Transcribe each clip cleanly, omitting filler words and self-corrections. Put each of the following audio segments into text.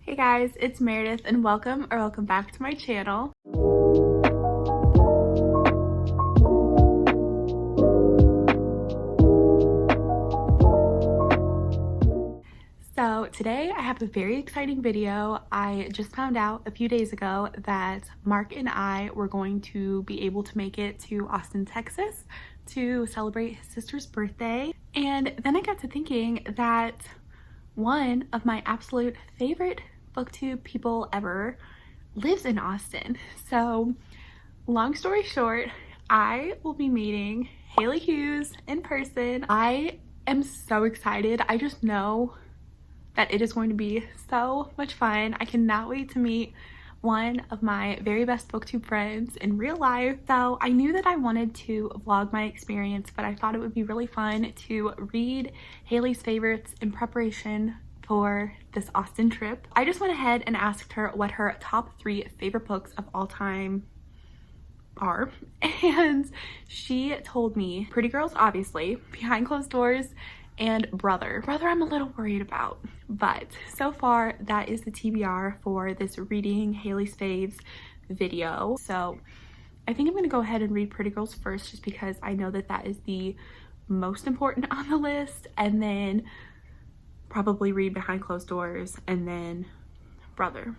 Hey guys, it's Meredith and welcome back to my channel. So today I have a very exciting video. I just found out a few days ago that Mark and I were going to be able to make it to Austin, Texas to celebrate his sister's birthday. And then I got to thinking that one of my absolute favorite booktube people ever lives in Austin. So long story short, I will be meeting Hailey Hughes in person. I am so excited. I just know that it is going to be so much fun. I cannot wait to meet one of my very best booktube friends in real life. So I knew that I wanted to vlog my experience, but I thought it would be really fun to read Hailey's favorites in preparation for this Austin trip. I just went ahead and asked her what her top 3 favorite books of all time are, and she told me Pretty Girls, obviously, Behind Closed Doors, and Brother. I'm a little worried about, but so far that is the TBR for this reading Hailey's faves video. So I think I'm gonna go ahead and read Pretty Girls first, just because I know that that is the most important on the list, and then probably read Behind Closed Doors, and then Brother,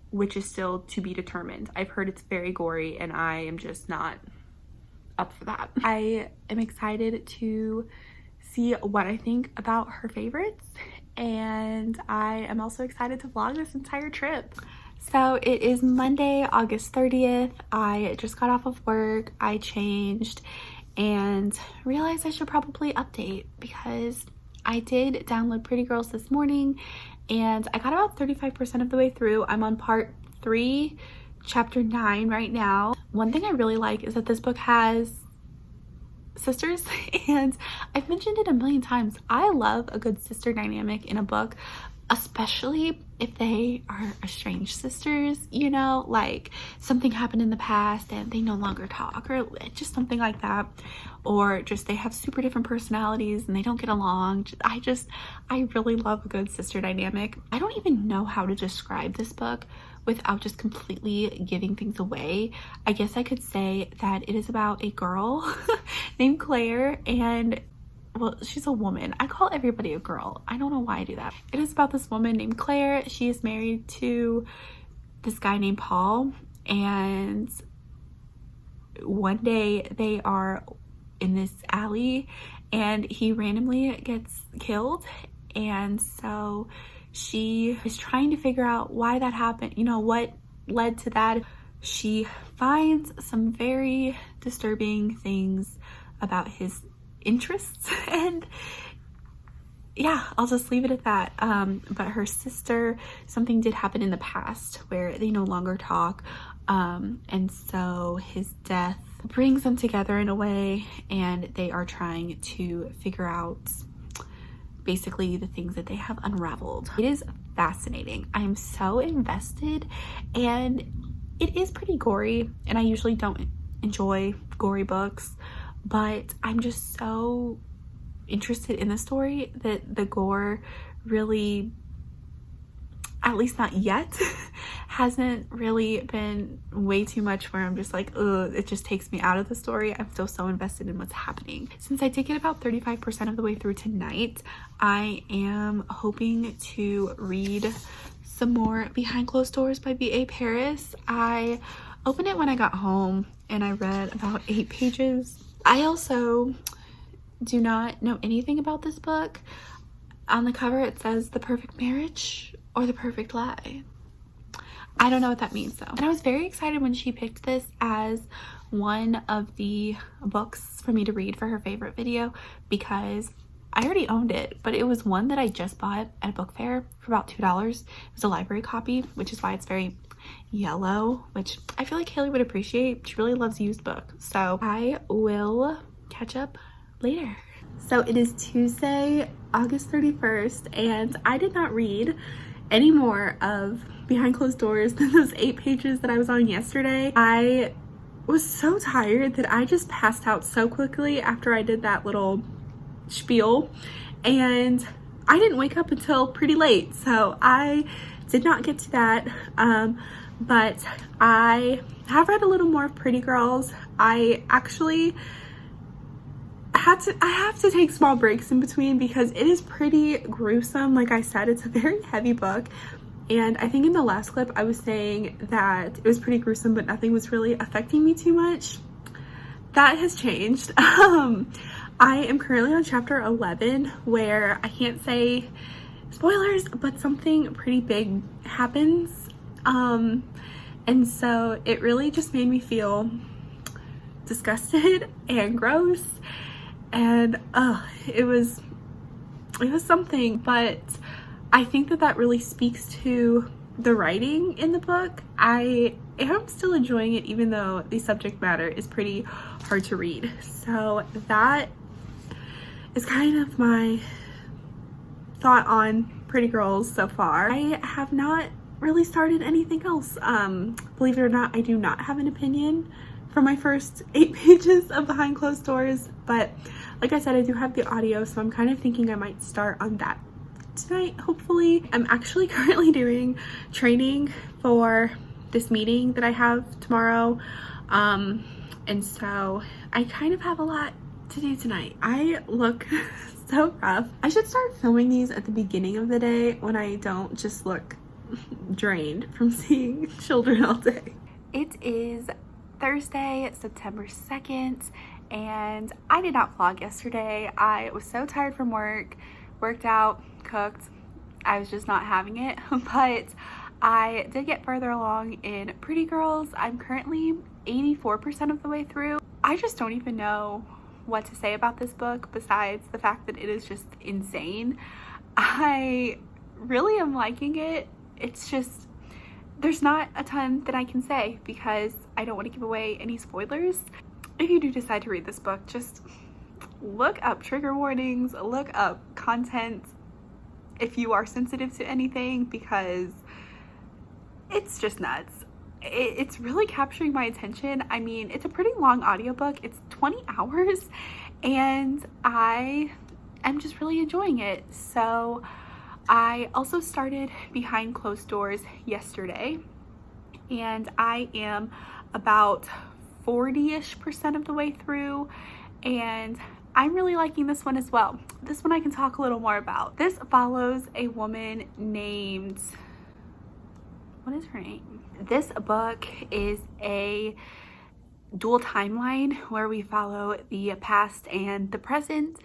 which is still to be determined. I've heard it's very gory and I am just not up for that. I am excited to see what I think about her favorites, and I am also excited to vlog this entire trip. So it is Monday, August 30th. I just got off of work, I changed, and realized I should probably update because I did download Pretty Girls this morning and I got about 35% of the way through. I'm on part 3, chapter 9 right now. One thing I really like is that this book has sisters, and I've mentioned it a million times. I love a good sister dynamic in a book, especially if they are estranged sisters, you know, like something happened in the past and they no longer talk, or just something like that, or just they have super different personalities and they don't get along. I really love a good sister dynamic. I don't even know how to describe this book without just completely giving things away. I guess I could say that it is about a girl named Claire, and well, she's a woman. I call everybody a girl. I don't know why I do that. It is about this woman named Claire. She is married to this guy named Paul, and one day they are in this alley and he randomly gets killed, and so she is trying to figure out why that happened, you know, what led to that. She finds some very disturbing things about his interests, and yeah, I'll just leave it at that. But her sister, something did happen in the past where they no longer talk, and so his death brings them together in a way, and they are trying to figure out basically the things that they have unraveled. It is fascinating. I am so invested, and it is pretty gory, and I usually don't enjoy gory books, but I'm just so interested in the story that the gore really, at least not yet, hasn't really been way too much where I'm just like, ugh, it just takes me out of the story. I'm still so invested in what's happening. Since I did get about 35% of the way through tonight, I am hoping to read some more Behind Closed Doors by B.A. Paris. I opened it when I got home and I read about 8 pages. I also do not know anything about this book. On the cover it says The Perfect Marriage or The Perfect Lie. I don't know what that means though. And I was very excited when she picked this as one of the books for me to read for her favorite video, because I already owned it, but it was one that I just bought at a book fair for about $2. It was a library copy, which is why it's very yellow, which I feel like Hailey would appreciate. She really loves used books. So I will catch up later. So it is Tuesday, August 31st, and I did not read any more of Behind Closed Doors than those 8 pages that I was on yesterday. I was so tired that I just passed out so quickly after I did that little spiel, and I didn't wake up until pretty late. So I did not get to that, but I have read a little more of Pretty Girls. I actually I have to take small breaks in between because it is pretty gruesome. Like I said, it's a very heavy book, and I think in the last clip I was saying that it was pretty gruesome but nothing was really affecting me too much. That has changed. I am currently on chapter 11, where I can't say spoilers, but something pretty big happens, and so it really just made me feel disgusted and gross, and it was something. But I think that really speaks to the writing in the book. I am still enjoying it, even though the subject matter is pretty hard to read. So that is kind of my thought on Pretty Girls so far. I have not really started anything else. Believe it or not, I do not have an opinion for my first 8 pages of Behind Closed Doors, but like I said, I do have the audio, so I'm kind of thinking I might start on that tonight, hopefully. I'm actually currently doing training for this meeting that I have tomorrow, and so I kind of have a lot to do tonight. I look so rough. I should start filming these at the beginning of the day when I don't just look drained from seeing children all day. It is Thursday, September 2nd, and I did not vlog yesterday. I was so tired from work, worked out, cooked. I was just not having it, but I did get further along in Pretty Girls. I'm currently 84% of the way through. I just don't even know what to say about this book besides the fact that it is just insane. I really am liking it. It's just, there's not a ton that I can say because I don't want to give away any spoilers. If you do decide to read this book, just look up trigger warnings, look up content if you are sensitive to anything, because it's just nuts. It's really capturing my attention. I mean, it's a pretty long audiobook. It's 20 hours and I am just really enjoying it. So I also started Behind Closed Doors yesterday, and I am about 40-ish% of the way through, and I'm really liking this one as well. This one I can talk a little more about. This follows a woman named, what is her name? This book is a dual timeline where we follow the past and the present,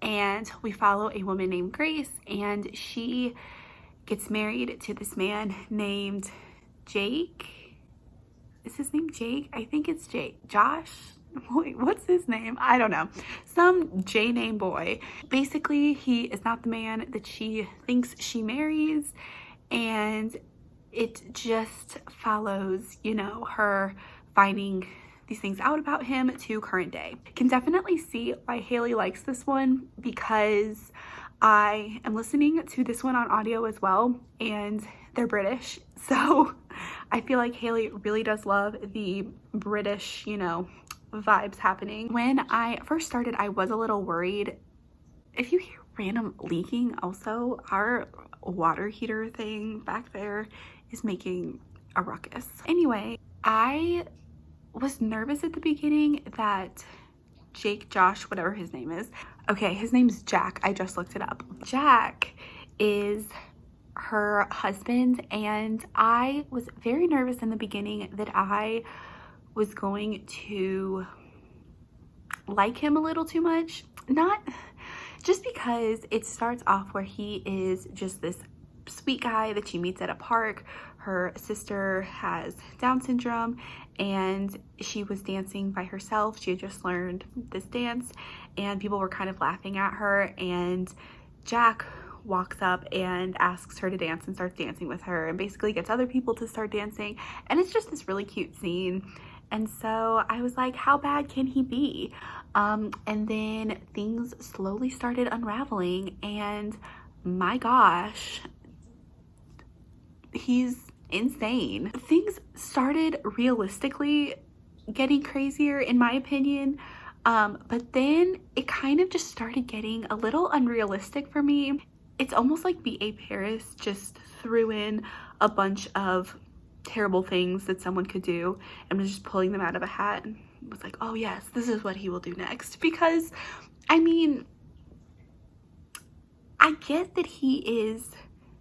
and we follow a woman named Grace, and she gets married to this man named Jake. Is his name Jake? I think it's Jake. Josh? Wait, what's his name? I don't know. Some J name boy. Basically, he is not the man that she thinks she marries, and it just follows, you know, her finding these things out about him to current day. Can definitely see why Hailey likes this one, because I am listening to this one on audio as well, and they're British, so I feel like Hailey really does love the British, you know, vibes happening. When I first started, I was a little worried. If you hear random leaking, also, our water heater thing back there is making a ruckus. Anyway, I was nervous at the beginning that Jake, Josh, whatever his name is. Okay, his name's Jack. I just looked it up. Jack is her husband, and I was very nervous in the beginning that I was going to like him a little too much. Not just because it starts off where he is just this sweet guy that she meets at a park. Her sister has Down syndrome, and she was dancing by herself. She had just learned this dance, and people were kind of laughing at her, and Jack walks up and asks her to dance and starts dancing with her, and basically gets other people to start dancing, and it's just this really cute scene. And so I was like, how bad can he be? And then things slowly started unraveling, and my gosh, he's insane. Things started realistically getting crazier, in my opinion, but then it kind of just started getting a little unrealistic for me. it's almost like B.A. Paris just threw in a bunch of terrible things that someone could do and was just pulling them out of a hat and was like, oh yes, this is what he will do next. Because I mean, I get that he is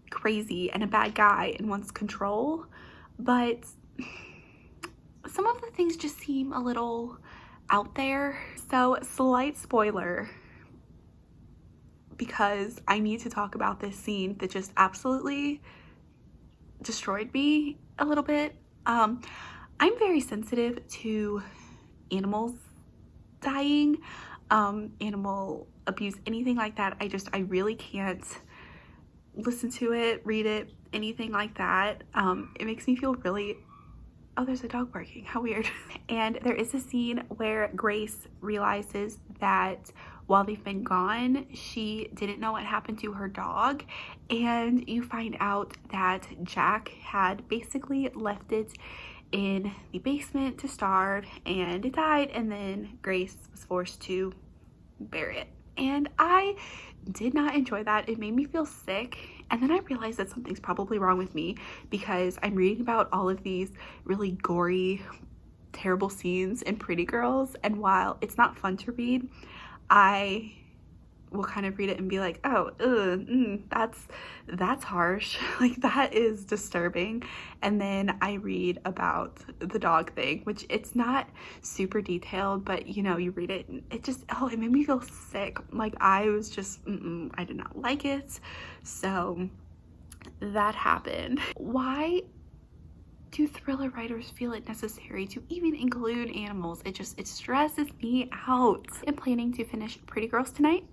crazy and a bad guy and wants control, but some of the things just seem a little out there. So slight spoiler, because I need to talk about this scene that just absolutely destroyed me a little bit. I'm very sensitive to animals dying, animal abuse, anything like that. I really can't listen to it, read it, anything like that. It makes me feel really, oh, there's a dog barking, how weird. And there is a scene where Grace realizes that while they've been gone, she didn't know what happened to her dog, and you find out that Jack had basically left it in the basement to starve, and it died, and then Grace was forced to bury it. And I did not enjoy that. It made me feel sick. And then I realized that something's probably wrong with me, because I'm reading about all of these really gory, terrible scenes in Pretty Girls, and while it's not fun to read, I will kind of read it and be like, oh, that's harsh. Like, that is disturbing. And then I read about the dog thing, which it's not super detailed, but you know, you read it and it just, oh, it made me feel sick. Like, I was just, I did not like it. So that happened. Why do thriller writers feel it necessary to even include animals? It stresses me out. I'm planning to finish Pretty Girls tonight,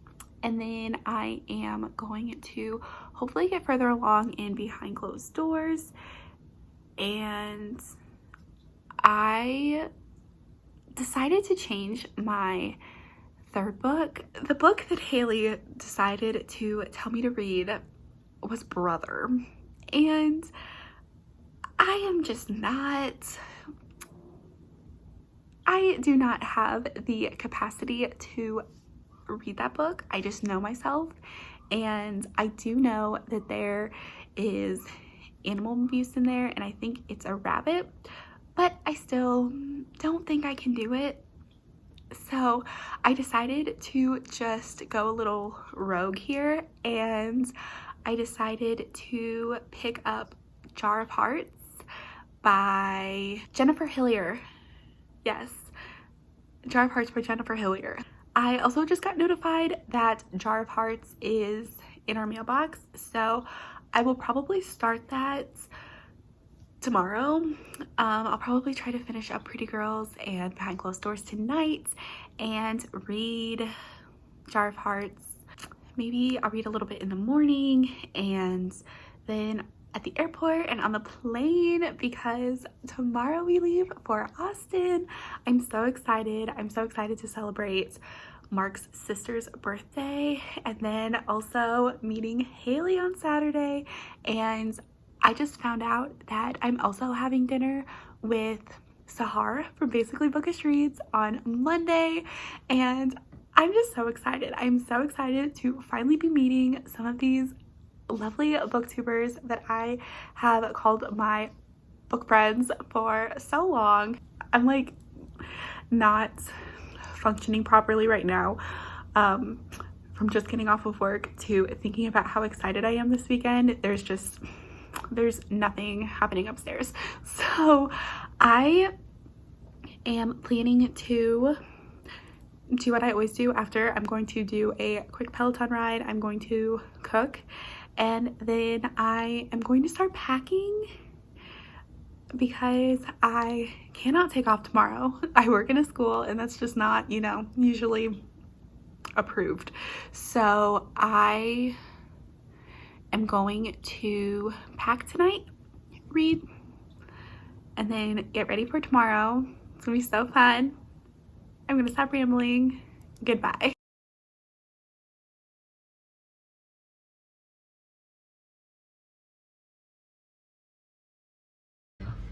and then I am going to hopefully get further along in Behind Closed Doors. And I decided to change my third book. The book that Hailey decided to tell me to read was Brother, and I am just not, I do not have the capacity to read that book. I just know myself, and I do know that there is animal abuse in there, and I think it's a rabbit, but I still don't think I can do it. So I decided to just go a little rogue here, and I decided to pick up Jar of Hearts by Jennifer Hillier. Yes, Jar of Hearts by Jennifer Hillier. I also just got notified that Jar of Hearts is in our mailbox, so I will probably start that tomorrow. I'll probably try to finish up Pretty Girls and Behind Closed Doors tonight and read Jar of Hearts. Maybe I'll read a little bit in the morning, and then at the airport and on the plane, because tomorrow we leave for Austin. I'm so excited. I'm so excited to celebrate Mark's sister's birthday, and then also meeting Hailey on Saturday. And I just found out that I'm also having dinner with Sahar from Basically Bookish Reads on Monday, and I'm just so excited. I'm so excited to finally be meeting some of these lovely booktubers that I have called my book friends for so long. I'm like not functioning properly right now, from just getting off of work to thinking about how excited I am this weekend. There's nothing happening upstairs. So I am planning to do what I always do after. I'm going to do a quick Peloton ride. I'm going to cook, and then I am going to start packing, because I cannot take off tomorrow. I work in a school, and that's just not, you know, usually approved. So I am going to pack tonight, read, and then get ready for tomorrow. It's gonna be so fun. I'm gonna stop rambling. Goodbye.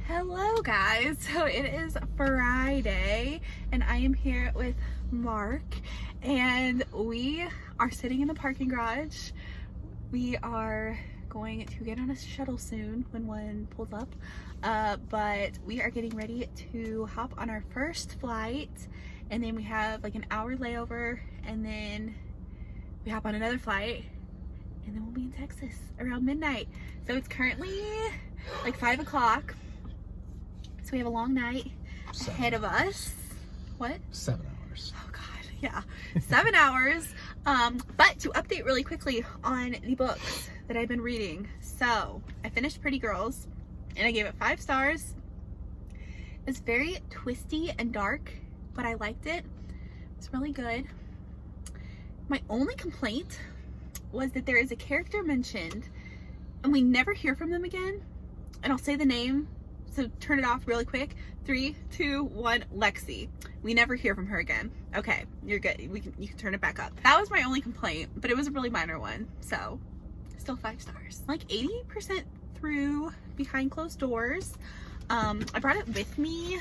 Hello guys, so it is Friday and I am here with Mark, and we are sitting in the parking garage We are going to get on a shuttle soon when one pulls up, but we are getting ready to hop on our first flight, and then we have like an hour layover, and then we hop on another flight, and then we'll be in Texas around midnight. So it's currently like 5 o'clock, so we have a long night ahead of us. What? 7 hours. Oh God, yeah, 7 hours. But to update really quickly on the books that I've been reading. So I finished Pretty Girls and I gave it 5 stars. It's very twisty and dark, but I liked it. It's really good. My only complaint was that there is a character mentioned and we never hear from them again. And I'll say the name, so turn it off really quick. 3, 2, 1, Lexi. We never hear from her again. Okay, you're good. You can turn it back up. That was my only complaint, but it was a really minor one. So, still 5 stars. Like 80% through Behind Closed Doors. I brought it with me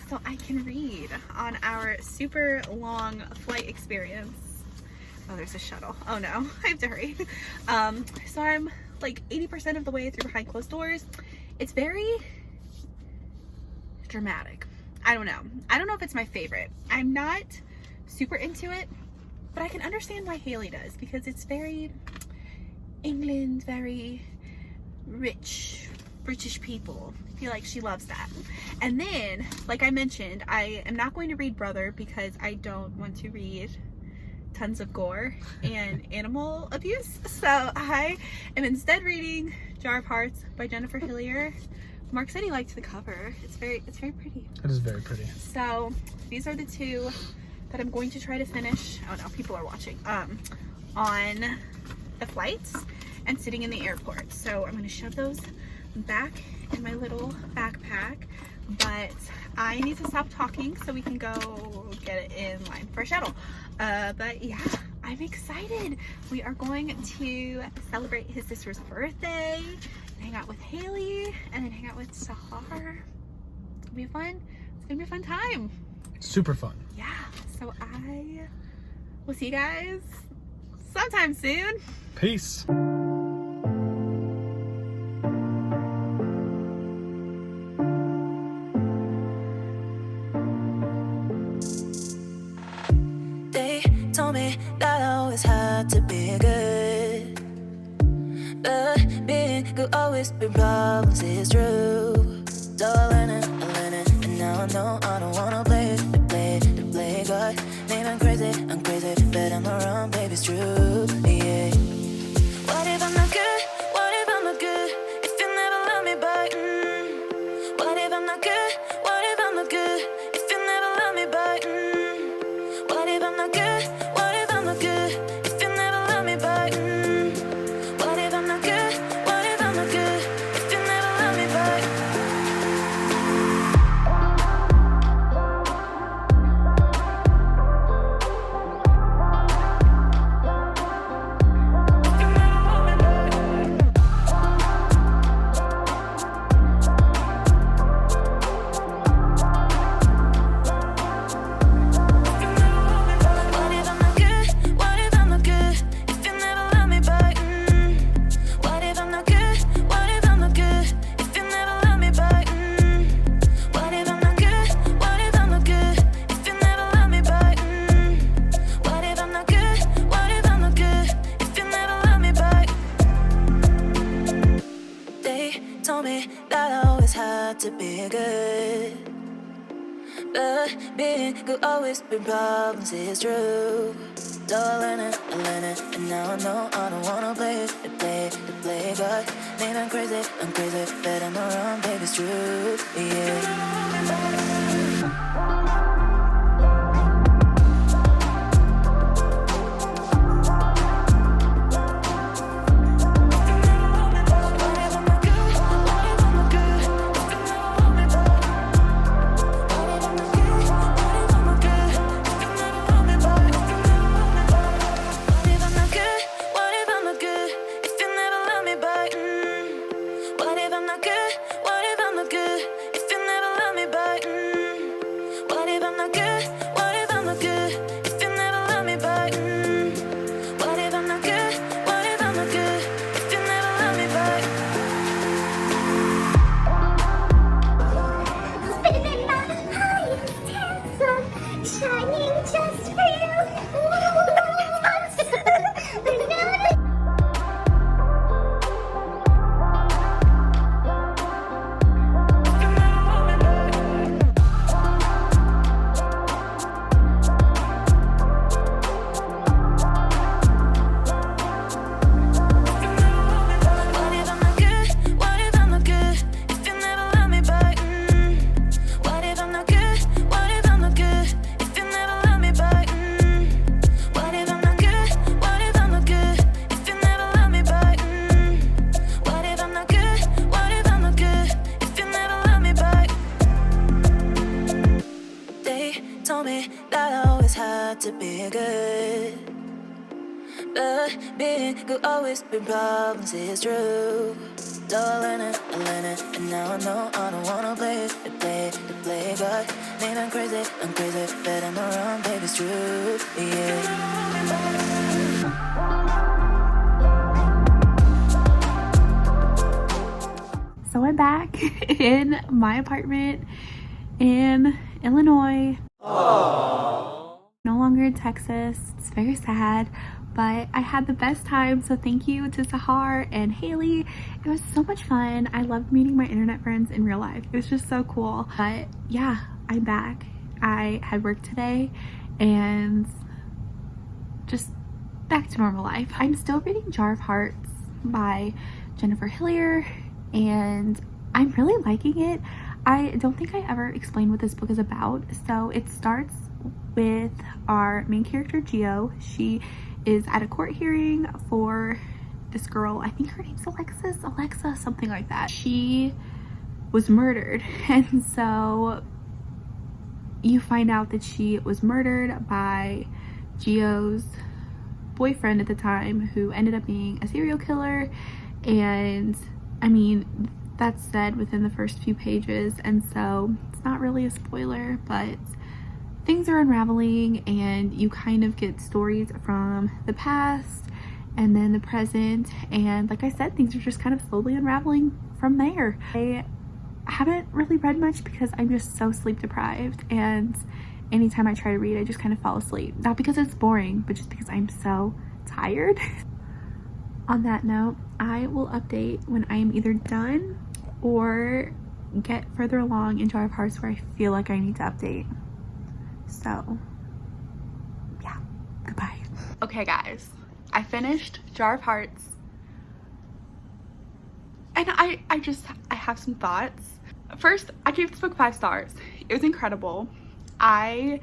so I can read on our super long flight experience. Oh, there's a shuttle. Oh no, I have to hurry. So I'm like 80% of the way through Behind Closed Doors. It's very dramatic. I don't know if it's my favorite. I'm not super into it, but I can understand why Hailey does, because it's very England, very rich British people. I feel like she loves that. And then, like I mentioned, I am not going to read Brother because I don't want to read tons of gore and animal abuse. So I am instead reading Jar of Hearts by Jennifer Hillier. Mark said he liked the cover. It's very pretty. It is very pretty. So these are the 2 that I'm going to try to finish. Oh no, people are watching. On the flights and sitting in the airport. So I'm going to shove those back in my little backpack. But I need to stop talking so we can go get it in line for a shuttle. But yeah, I'm excited. We are going to celebrate his sister's birthday, hang out with Hailey, and then hang out with Sahar. It's gonna be fun. It's gonna be a fun time. Super fun. Yeah, so I will see you guys sometime soon. Peace. They told me that I always had to be good, but being good always bring problems, it's true. So I learned it, and now I know I don't wanna play God. Maybe I'm crazy, but I'm not wrong, baby, it's true, yeah. What if I'm not good? What if I'm not good? If you never love me back, What if I'm not good? What if I'm not good? If you never love me back, What if I'm not good? What if I'm not good? If you never love me back, What if I'm not good? What if I'm not good? If you never love me back. Told me that I always had to be good, but being good always bring problems, it's true. So I learned it, and now I know I don't wanna play God. Maybe I'm crazy, but I'm not wrong, baby, it's true, yeah. hard to be good. But being good always been problems, it's true. So I learn it, and now I know I don't wanna play it, to play God. Man, I'm crazy, but I'm wrong, baby, it's true, yeah. So I'm back in my apartment in Illinois. Aww. No longer in Texas. It's very sad, but I had the best time. So thank you to Sahar and Hailey. It was so much fun. I loved meeting my internet friends in real life. It was just so cool. But yeah, I'm back. I had work today and just back to normal life. I'm still reading Jar of Hearts by Jennifer Hillier, and I'm really liking it. I don't think I ever explained what this book is about. So it starts with our main character, Geo. She is at a court hearing for this girl. I think her name's Alexa, something like that. She was murdered, and so you find out that she was murdered by Geo's boyfriend at the time, who ended up being a serial killer. And I mean, that's said within the first few pages, and so it's not really a spoiler, but things are unraveling and you kind of get stories from the past and then the present, and like I said, things are just kind of slowly unraveling from there. I haven't really read much because I'm just so sleep deprived, and anytime I try to read I just kind of fall asleep, not because it's boring, but just because I'm so tired. On that note, I will update when I am either done or get further along in Jar of Hearts where I feel like I need to update. So yeah, goodbye. Okay guys, I finished Jar of Hearts, and I have some thoughts. First, I gave this book 5 stars. It was incredible. I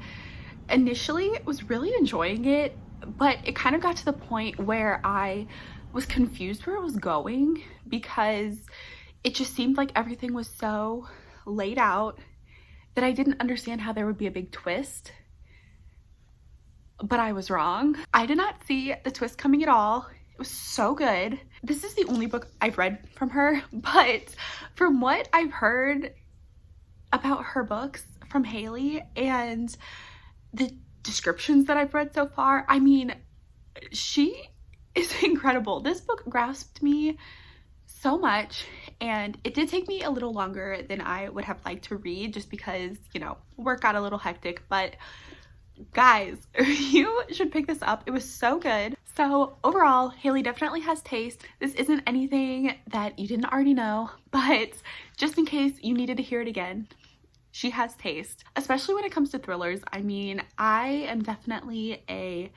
initially was really enjoying it, but it kind of got to the point where I was confused where it was going, because it just seemed like everything was so laid out that I didn't understand how there would be a big twist. But I was wrong. I did not see the twist coming at all. It was so good. This is the only book I've read from her, but from what I've heard about her books from Hailey and the descriptions that I've read so far, I mean, she is incredible. This book grasped me so much, and it did take me a little longer than I would have liked to read, just because, you know, work got a little hectic. But guys, you should pick this up. It was so good. So overall, Hailey definitely has taste. This isn't anything that you didn't already know, but just in case you needed to hear it again, she has taste, especially when it comes to thrillers. I mean, I am definitely a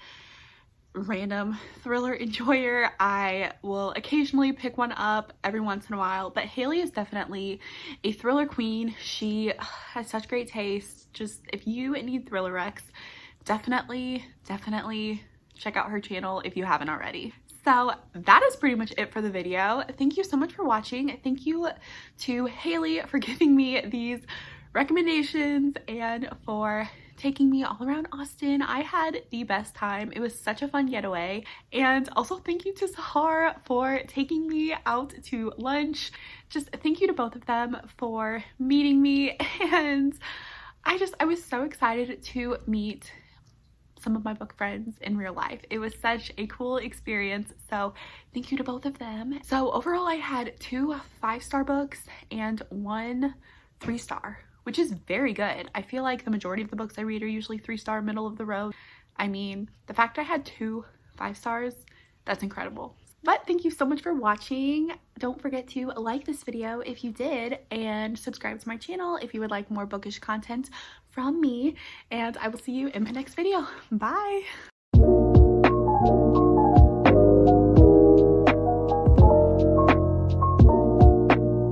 random thriller enjoyer. I will occasionally pick one up every once in a while, but Hailey is definitely a thriller queen. She has such great taste. Just if you need thriller recs, definitely check out her channel if you haven't already. So that is pretty much it for the video. Thank you so much for watching. Thank you to Hailey for giving me these recommendations and for taking me all around Austin. I had the best time. It was such a fun getaway. And also thank you to Sahar for taking me out to lunch. Just thank you to both of them for meeting me. And I was so excited to meet some of my book friends in real life. It was such a cool experience. So thank you to both of them. So overall, I had 2 5-star books and 1 3-star, which is very good. I feel like the majority of the books I read are usually 3-star, middle of the road. I mean, the fact I had 2 5 stars, that's incredible. But thank you so much for watching. Don't forget to like this video if you did, and subscribe to my channel if you would like more bookish content from me. And I will see you in my next video. Bye.